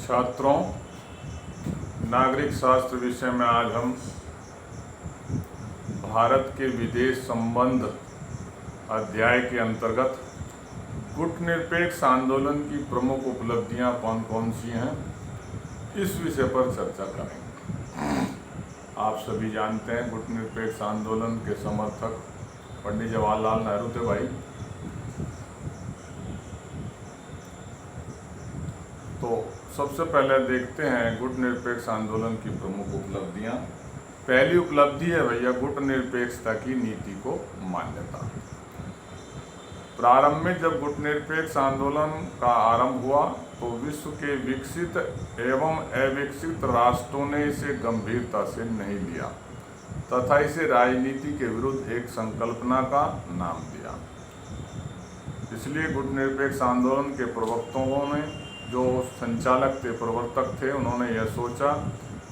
छात्रों, नागरिक शास्त्र विषय में आज हम भारत के विदेश संबंध अध्याय के अंतर्गत गुटनिरपेक्ष आंदोलन की प्रमुख उपलब्धियां कौन कौन सी हैं, इस विषय पर चर्चा करेंगे। आप सभी जानते हैं गुटनिरपेक्ष आंदोलन के समर्थक पंडित जवाहरलाल नेहरू थे भाई। तो सबसे पहले देखते हैं गुटनिरपेक्ष आंदोलन की प्रमुख उपलब्धियां। पहली उपलब्धि है भैया गुटनिरपेक्षता की नीति को मान्यता। प्रारंभ में जब गुटनिरपेक्ष आंदोलन का आरंभ हुआ तो विश्व के विकसित एवं अविकसित राष्ट्रों ने इसे गंभीरता से नहीं लिया तथा इसे राजनीति के विरुद्ध एक संकल्पना का नाम दिया। इसलिए गुटनिरपेक्ष आंदोलन के प्रवक्ताओं ने, जो संचालक थे, प्रवर्तक थे, उन्होंने यह सोचा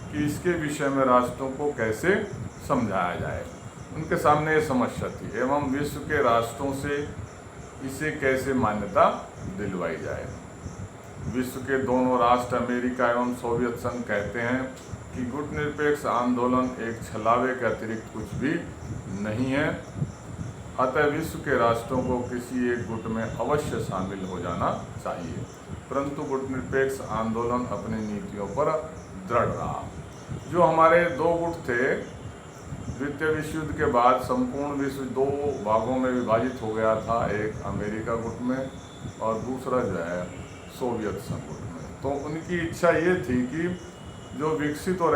कि इसके विषय में राष्ट्रों को कैसे समझाया जाए। उनके सामने ये समस्या थी एवं विश्व के राष्ट्रों से इसे कैसे मान्यता दिलवाई जाए। विश्व के दोनों राष्ट्र अमेरिका एवं सोवियत संघ कहते हैं कि गुटनिरपेक्ष आंदोलन एक छलावे के अतिरिक्त कुछ भी नहीं है, अतः विश्व के राष्ट्रों को किसी एक गुट में अवश्य शामिल हो जाना चाहिए। परंतु गुटनिरपेक्ष आंदोलन अपनी नीतियों पर दृढ़ रहा। जो हमारे दो गुट थे, द्वितीय विश्व युद्ध के बाद संपूर्ण विश्व दो भागों में विभाजित हो गया था, एक अमेरिका गुट में और दूसरा जो है सोवियत संघ गुट में। तो उनकी इच्छा ये थी कि जो विकसित और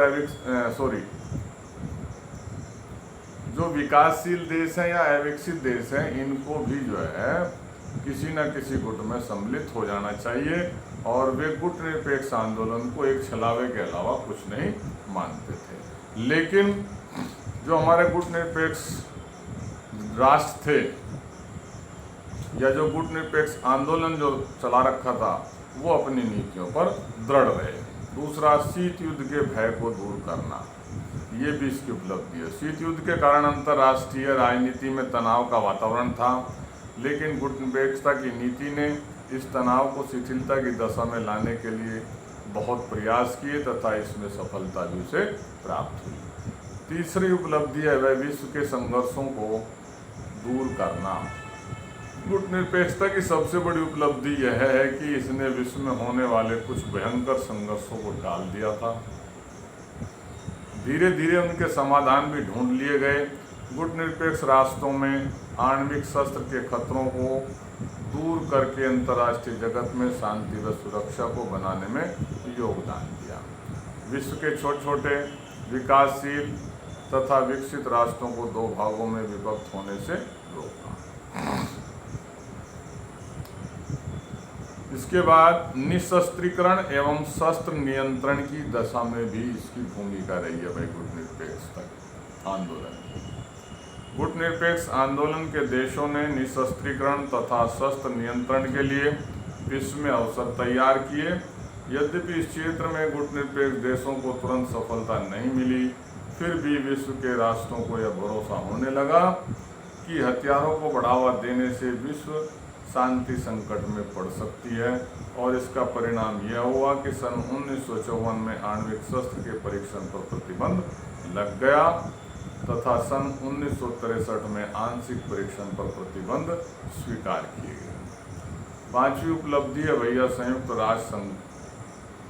जो विकासशील देश हैं या अविकसित देश हैं, इनको भी जो है किसी न किसी गुट में सम्मिलित हो जाना चाहिए और वे गुटनिरपेक्ष आंदोलन को एक छलावे के अलावा कुछ नहीं मानते थे। लेकिन जो हमारे गुटनिरपेक्ष राष्ट्र थे या जो गुटनिरपेक्ष आंदोलन जो चला रखा था, वो अपनी नीतियों पर दृढ़ रहे। दूसरा, शीत युद्ध के भय को दूर करना, ये भी इसकी उपलब्धि है। शीत युद्ध के कारण अंतर्राष्ट्रीय राजनीति में तनाव का वातावरण था, लेकिन गुटनिरपेक्षता की नीति ने इस तनाव को शिथिलता की दशा में लाने के लिए बहुत प्रयास किए तथा इसमें सफलता भी उसे प्राप्त हुई। तीसरी उपलब्धि है वह विश्व के संघर्षों को दूर करना। गुटनिरपेक्षता की सबसे बड़ी उपलब्धि यह है कि इसने विश्व में होने वाले कुछ भयंकर संघर्षों को टाल दिया था। धीरे धीरे उनके समाधान भी ढूंढ लिए गए। गुटनिरपेक्ष राष्ट्रों में आणविक शस्त्र के खतरों को दूर करके अंतर्राष्ट्रीय जगत में शांति व सुरक्षा को बनाने में योगदान दिया। विश्व के छोटे छोटे विकासशील तथा विकसित राष्ट्रों को दो भागों में विभक्त होने से रोका। इसके बाद निशस्त्रीकरण एवं शस्त्र नियंत्रण की दशा में भी इसकी भूमिका रही है भाई गुटनिरपेक्ष आंदोलन। गुटनिरपेक्ष आंदोलन के देशों ने निशस्त्रीकरण तथा शस्त्र नियंत्रण के लिए विश्व में अवसर तैयार किए। यद्यपि इस क्षेत्र में गुटनिरपेक्ष देशों को तुरंत सफलता नहीं मिली, फिर भी विश्व के राष्ट्रों को यह भरोसा होने लगा कि हथियारों को बढ़ावा देने से विश्व शांति संकट में पड़ सकती है, और इसका परिणाम यह हुआ कि सन 1954 में आणविक शस्त्र के परीक्षण पर प्रतिबंध लग गया तथा सन 1963 में आंशिक परीक्षण पर प्रतिबंध स्वीकार किए गए। पांचवी उपलब्धि है भैया संयुक्त राष्ट्र संघ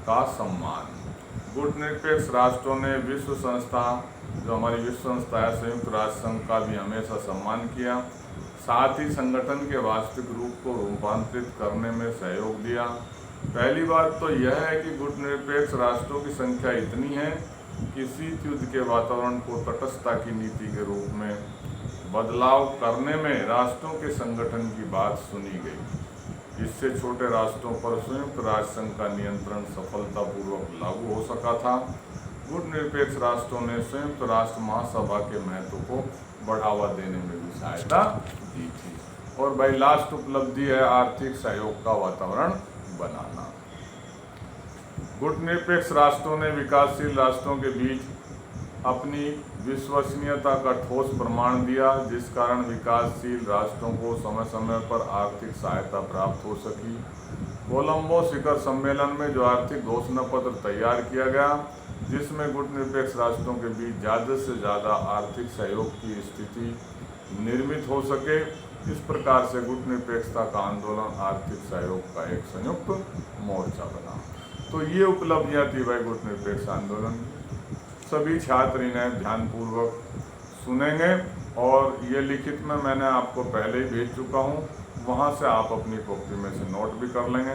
का सम्मान। गुटनिरपेक्ष राष्ट्रों ने विश्व संस्था, जो हमारी विश्व संस्था है संयुक्त राष्ट्र संघ का भी हमेशा सम्मान किया। साथ ही संगठन के वास्तविक रूप को रूपांतरित करने में सहयोग दिया। पहली बात तो यह है कि गुटनिरपेक्ष राष्ट्रों की संख्या इतनी है कि शीत युद्ध के वातावरण को तटस्थता की नीति के रूप में बदलाव करने में राष्ट्रों के संगठन की बात सुनी गई। इससे छोटे राष्ट्रों पर संयुक्त राष्ट्र संघ का नियंत्रण सफलतापूर्वक लागू हो सका था। गुटनिरपेक्ष राष्ट्रों ने संयुक्त राष्ट्र महासभा के महत्व को बढ़ावा देने में भी सहायता दी थी। और भाई लास्ट उपलब्धि है आर्थिक सहयोग का वातावरण बनाना। गुटनिरपेक्ष राष्ट्रों ने विकासशील राष्ट्रों के बीच अपनी विश्वसनीयता का ठोस प्रमाण दिया, जिस कारण विकासशील राष्ट्रों को समय समय पर आर्थिक सहायता प्राप्त हो सकी। कोलंबो शिखर सम्मेलन में जो आर्थिक घोषणा पत्र तैयार किया गया, जिसमें गुटनिरपेक्ष राष्ट्रों के बीच ज़्यादा से ज़्यादा आर्थिक सहयोग की स्थिति निर्मित हो सके, इस प्रकार से गुटनिरपेक्षता का आंदोलन आर्थिक सहयोग का एक संयुक्त मोर्चा बना। तो ये उपलब्धियां थी भाई गुटनिरपेक्ष आंदोलन। सभी छात्र इन्हें ध्यानपूर्वक सुनेंगे और ये लिखित में मैंने आपको पहले ही भेज चुका हूँ, वहाँ से आप अपनी कॉपी में से नोट भी कर लेंगे।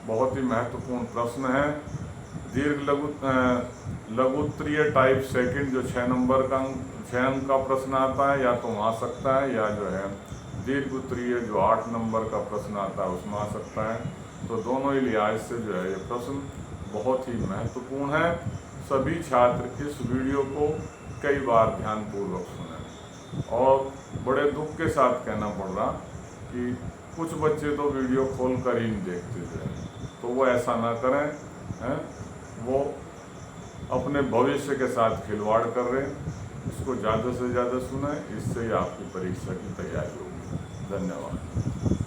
बहुत ही महत्वपूर्ण प्रश्न है। दीर्घ लघुत्तरीय टाइप सेकंड जो 6 अंक का प्रश्न आता है, या तो वहाँ आ सकता है, या जो है दीर्घ उत्तरीय जो 8 नंबर का प्रश्न आता है उसमें आ सकता है। तो दोनों ही लिहाज से जो है ये प्रश्न बहुत ही महत्वपूर्ण है। सभी छात्र इस वीडियो को कई बार ध्यानपूर्वक सुनें। और बड़े दुख के साथ कहना पड़ रहा कि कुछ बच्चे तो वीडियो खोल कर ही नहीं देखते थे, तो वो ऐसा ना करें हैं, वो अपने भविष्य के साथ खिलवाड़ कर रहे हैं। इसको ज़्यादा से ज़्यादा सुनें, इससे ही आपकी परीक्षा की तैयारी होगी। धन्यवाद।